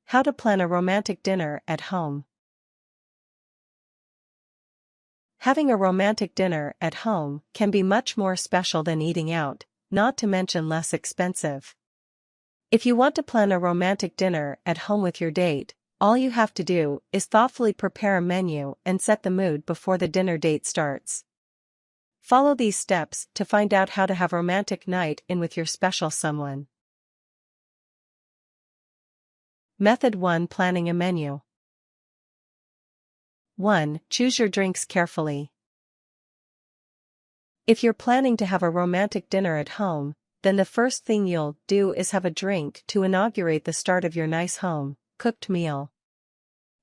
How to plan a romantic dinner at home. Having a romantic dinner at home can be much more special than eating out, not to mention less expensive. If you want to plan a romantic dinner at home with your date, all you have to do is thoughtfully prepare a menu and set the mood before the dinner date starts. Follow these steps to find out how to have a romantic night in with your special someone. Method 1. Planning a menu. 1. Choose your drinks carefully. If you're planning to have a romantic dinner at home, then the first thing you'll do is have a drink to inaugurate the start of your nice home-cooked meal.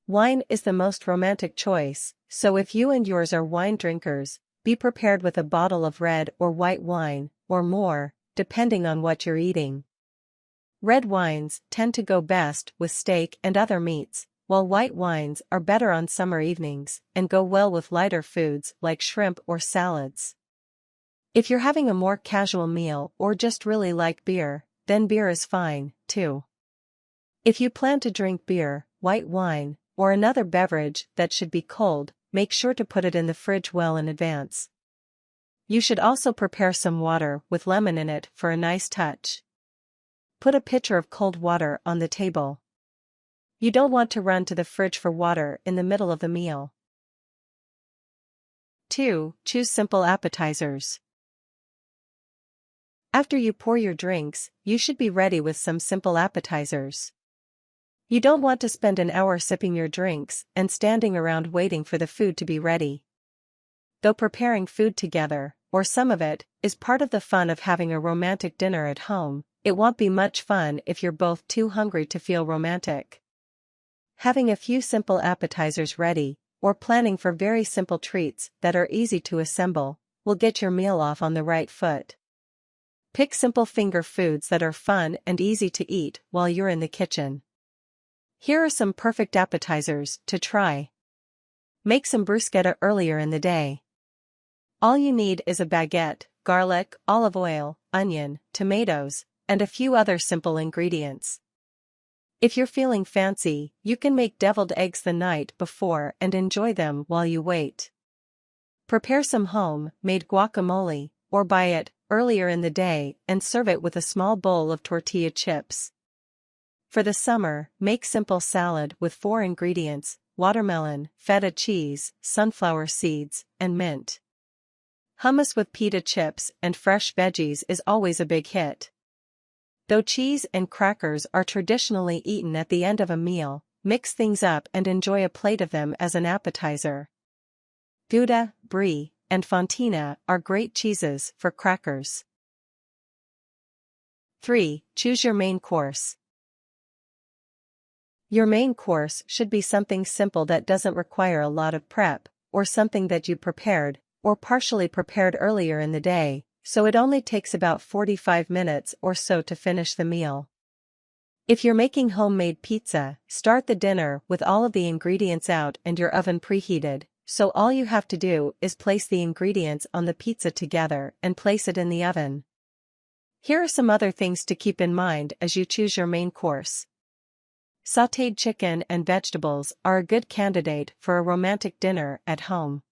Wine is the most romantic choice, so if you and yours are wine drinkers, be prepared with a bottle of red or white wine, or more, depending on what you're eating. Red wines tend to go best with steak and other meats, while white wines are better on summer evenings and go well with lighter foods like shrimp or salads. If you're having a more casual meal or just really like beer, then beer is fine, too. If you plan to drink beer, white wine, or another beverage that should be cold, make sure to put it in the fridge well in advance. You should also prepare some water with lemon in it for a nice touch. Put a pitcher of cold water on the table. You don't want to run to the fridge for water in the middle of the meal. 2. Choose simple appetizers. After you pour your drinks, you should be ready with some simple appetizers. You don't want to spend an hour sipping your drinks and standing around waiting for the food to be ready. Though preparing food together, or some of it, is part of the fun of having a romantic dinner at home, it won't be much fun if you're both too hungry to feel romantic. Having a few simple appetizers ready, or planning for very simple treats that are easy to assemble, will get your meal off on the right foot. Pick simple finger foods that are fun and easy to eat while you're in the kitchen. Here are some perfect appetizers to try. Make some bruschetta earlier in the day. All you need is a baguette, garlic, olive oil, onion, tomatoes, and a few other simple ingredients. If you're feeling fancy, you can make deviled eggs the night before and enjoy them while you wait. Prepare some home-made guacamole, or buy it earlier in the day and serve it with a small bowl of tortilla chips. For the summer, make simple salad with 4 ingredients: watermelon, feta cheese, sunflower seeds, and mint. Hummus with pita chips and fresh veggies is always a big hit. Though cheese and crackers are traditionally eaten at the end of a meal, mix things up and enjoy a plate of them as an appetizer. Gouda, Brie, and Fontina are great cheeses for crackers. 3. Choose your main course. Your main course should be something simple that doesn't require a lot of prep, or something that you prepared, or partially prepared earlier in the day, so it only takes about 45 minutes or so to finish the meal. If you're making homemade pizza, start the dinner with all of the ingredients out and your oven preheated, so all you have to do is place the ingredients on the pizza together and place it in the oven. Here are some other things to keep in mind as you choose your main course. Sautéed chicken and vegetables are a good candidate for a romantic dinner at home.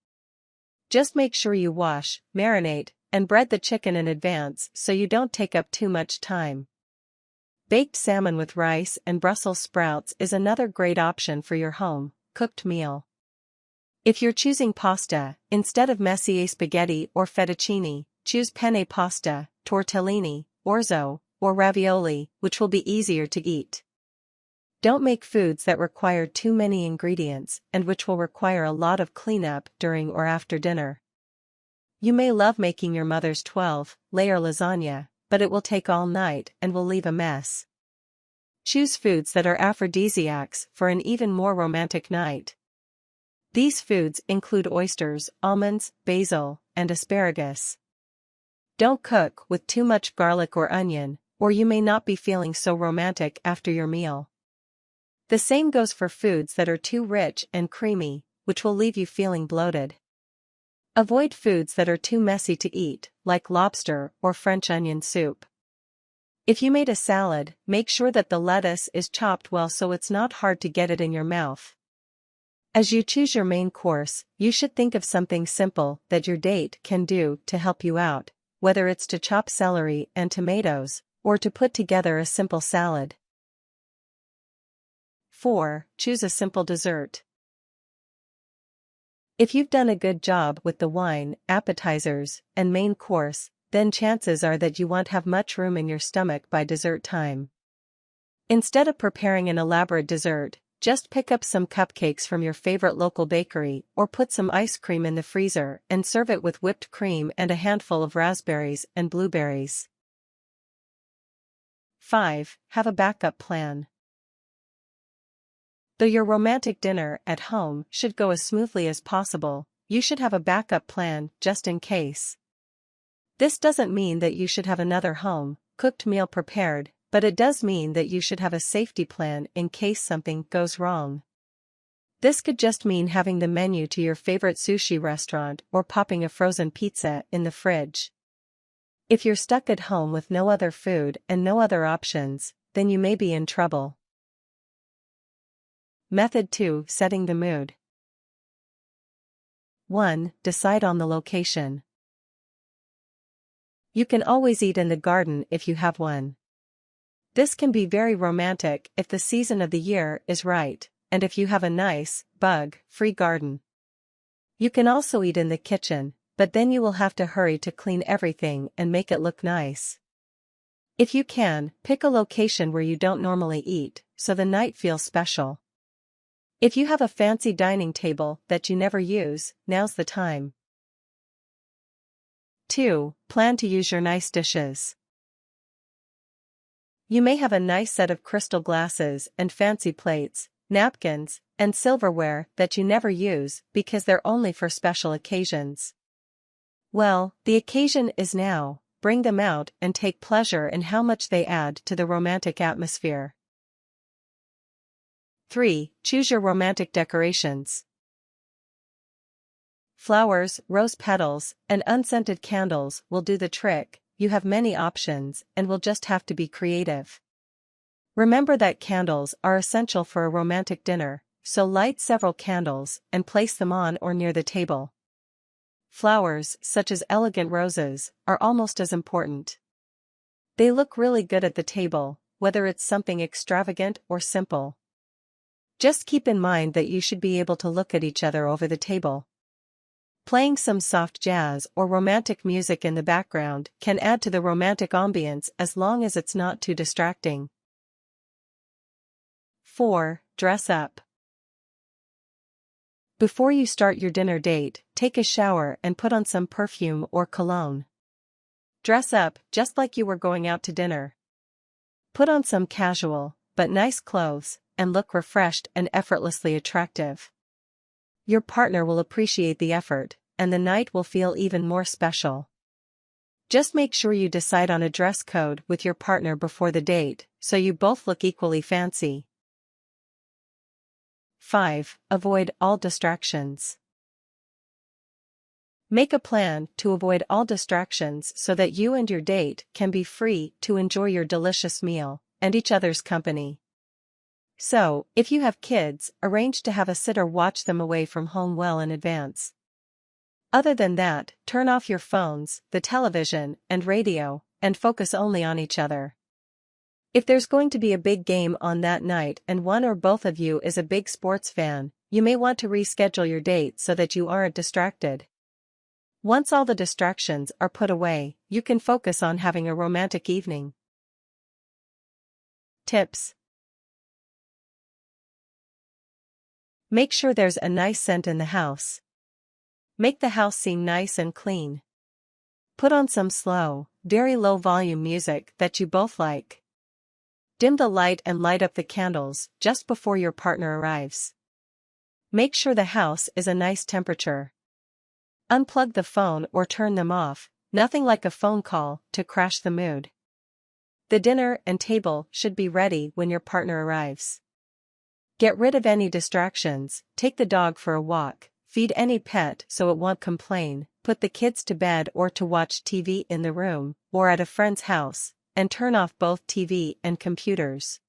Just make sure you wash, marinate, and bread the chicken in advance so you don't take up too much time. Baked salmon with rice and Brussels sprouts is another great option for your home-cooked meal. If you're choosing pasta, instead of messier spaghetti or fettuccine, choose penne pasta, tortellini, orzo, or ravioli, which will be easier to eat. Don't make foods that require too many ingredients and which will require a lot of cleanup during or after dinner. You may love making your mother's 12-layer lasagna, but it will take all night and will leave a mess. Choose foods that are aphrodisiacs for an even more romantic night. These foods include oysters, almonds, basil, and asparagus. Don't cook with too much garlic or onion, or you may not be feeling so romantic after your meal. The same goes for foods that are too rich and creamy, which will leave you feeling bloated. Avoid foods that are too messy to eat, like lobster or French onion soup. If you made a salad, make sure that the lettuce is chopped well so it's not hard to get it in your mouth. As you choose your main course, you should think of something simple that your date can do to help you out, whether it's to chop celery and tomatoes, or to put together a simple salad. 4. Choose a simple dessert. If you've done a good job with the wine, appetizers, and main course, then chances are that you won't have much room in your stomach by dessert time. Instead of preparing an elaborate dessert, just pick up some cupcakes from your favorite local bakery or put some ice cream in the freezer and serve it with whipped cream and a handful of raspberries and blueberries. 5. Have a backup plan. Though your romantic dinner at home should go as smoothly as possible, you should have a backup plan just in case. This doesn't mean that you should have another home-cooked meal prepared, but it does mean that you should have a safety plan in case something goes wrong. This could just mean having the menu to your favorite sushi restaurant or popping a frozen pizza in the fridge. If you're stuck at home with no other food and no other options, then you may be in trouble. Method 2. Setting the mood. 1. Decide on the location. You can always eat in the garden if you have one. This can be very romantic if the season of the year is right, and if you have a nice, bug-free garden. You can also eat in the kitchen, but then you will have to hurry to clean everything and make it look nice. If you can, pick a location where you don't normally eat, so the night feels special. If you have a fancy dining table that you never use, now's the time. 2. Plan to use your nice dishes. You may have a nice set of crystal glasses and fancy plates, napkins, and silverware that you never use because they're only for special occasions. Well, the occasion is now. Bring them out and take pleasure in how much they add to the romantic atmosphere. 3. Choose your romantic decorations. Flowers, rose petals, and unscented candles will do the trick. You have many options and will just have to be creative. Remember that candles are essential for a romantic dinner, so light several candles and place them on or near the table. Flowers, such as elegant roses, are almost as important. They look really good at the table, whether it's something extravagant or simple. Just keep in mind that you should be able to look at each other over the table. Playing some soft jazz or romantic music in the background can add to the romantic ambiance as long as it's not too distracting. 4. Dress up. Before you start your dinner date, take a shower and put on some perfume or cologne. Dress up just like you were going out to dinner. Put on some casual, but nice clothes, and look refreshed and effortlessly attractive. Your partner will appreciate the effort, and the night will feel even more special. Just make sure you decide on a dress code with your partner before the date, so you both look equally fancy. 5. Avoid all distractions. Make a plan to avoid all distractions so that you and your date can be free to enjoy your delicious meal and each other's company. So, if you have kids, arrange to have a sitter watch them away from home well in advance. Other than that, turn off your phones, the television, and radio, and focus only on each other. If there's going to be a big game on that night and one or both of you is a big sports fan, you may want to reschedule your date so that you aren't distracted. Once all the distractions are put away, you can focus on having a romantic evening. Tips. Make sure there's a nice scent in the house. Make the house seem nice and clean. Put on some slow, very low volume music that you both like. Dim the light and light up the candles just before your partner arrives. Make sure the house is a nice temperature. Unplug the phone or turn them off, nothing like a phone call to crash the mood. The dinner and table should be ready when your partner arrives. Get rid of any distractions, take the dog for a walk, feed any pet so it won't complain, put the kids to bed or to watch TV in the room, or at a friend's house, and turn off both TV and computers.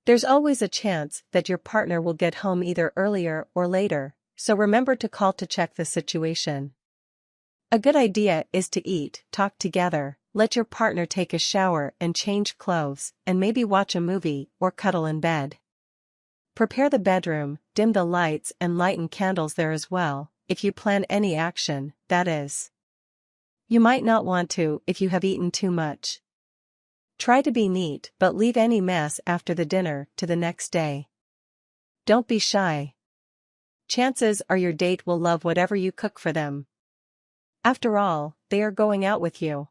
There's always a chance that your partner will get home either earlier or later, so remember to call to check the situation. A good idea is to eat, talk together, let your partner take a shower and change clothes, and maybe watch a movie or cuddle in bed. Prepare the bedroom, dim the lights and lighten candles there as well, if you plan any action, that is. You might not want to if you have eaten too much. Try to be neat but leave any mess after the dinner to the next day. Don't be shy. Chances are your date will love whatever you cook for them. After all, they are going out with you.